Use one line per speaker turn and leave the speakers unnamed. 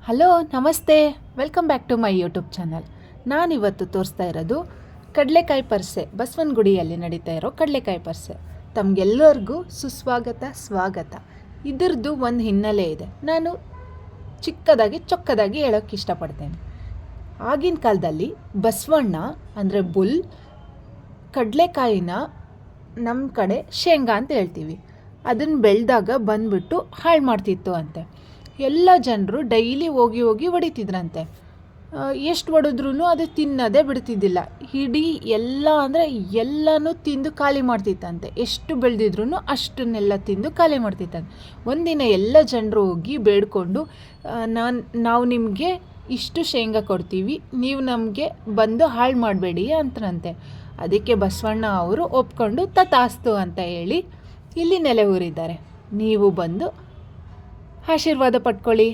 Hello ನಮಸ್ತೆ, welcome back to my YouTube channel. ನಾನಿವತ್ತು ತೋರಿಸ್ತಾ ಇರೋದು ಕಡಲೆಕಾಯಿ ಪರ್ಸೆ, ಬಸವನಗುಡಿಯಲ್ಲಿ ನಡೀತಾ ಇರೋ ಕಡಲೆಕಾಯಿ ಪರ್ಸೆ. ತಮಗೆಲ್ಲರಿಗೂ ಸುಸ್ವಾಗತ, ಸ್ವಾಗತ. ಇದರದ್ದು ಒಂದು ಹಿನ್ನೆಲೆ ಇದೆ, ನಾನು ಚೊಕ್ಕದಾಗಿ ಹೇಳೋಕ್ಕೆ ಇಷ್ಟಪಡ್ತೇನೆ. ಆಗಿನ ಕಾಲದಲ್ಲಿ ಬಸವಣ್ಣ ಅಂದರೆ ಬುಲ್ ಕಡಲೆಕಾಯಿನ ನಮ್ಮ ಕಡೆ ಶೇಂಗಾ ಅಂತ ಹೇಳ್ತೀವಿ, ಅದನ್ನು ಬೆಳೆದಾಗ ಬಂದುಬಿಟ್ಟು ಹಾಳು ಮಾಡ್ತಿತ್ತು ಅಂತೆ. ಎಲ್ಲ ಜನರು ಡೈಲಿ ಹೋಗಿ ಹೊಡಿತಿದ್ರಂತೆ. ಎಷ್ಟು ಹೊಡೆದ್ರೂ ಅದು ತಿನ್ನೋದೇ ಬಿಡ್ತಿದ್ದಿಲ್ಲ. ಇಡೀ ಎಲ್ಲನೂ ತಿಂದು ಖಾಲಿ ಮಾಡ್ತಿತ್ತಂತೆ. ಎಷ್ಟು ಬೆಳೆದಿದ್ರು ಅಷ್ಟನ್ನೆಲ್ಲ ತಿಂದು ಖಾಲಿ ಮಾಡ್ತಿತ್ತಂತೆ. ಒಂದಿನ ಎಲ್ಲ ಜನರು ಹೋಗಿ ಬೇಡ್ಕೊಂಡು, ನಾವು ನಿಮಗೆ ಇಷ್ಟು ಶೇಂಗಾ ಕೊಡ್ತೀವಿ, ನೀವು ನಮಗೆ ಬಂದು ಹಾಳು ಮಾಡಬೇಡಿ ಅಂತಂತೆ. ಅದಕ್ಕೆ ಬಸವಣ್ಣ ಅವರು ಒಪ್ಕೊಂಡು ತಥಾಸ್ತು ಅಂತ ಹೇಳಿ ಇಲ್ಲಿ ನೆಲೆ ಊರಿದ್ದಾರೆ. ನೀವು ಬಂದು ಆಶೀರ್ವಾದ ಪಡ್ಕೊಳ್ಳಿ.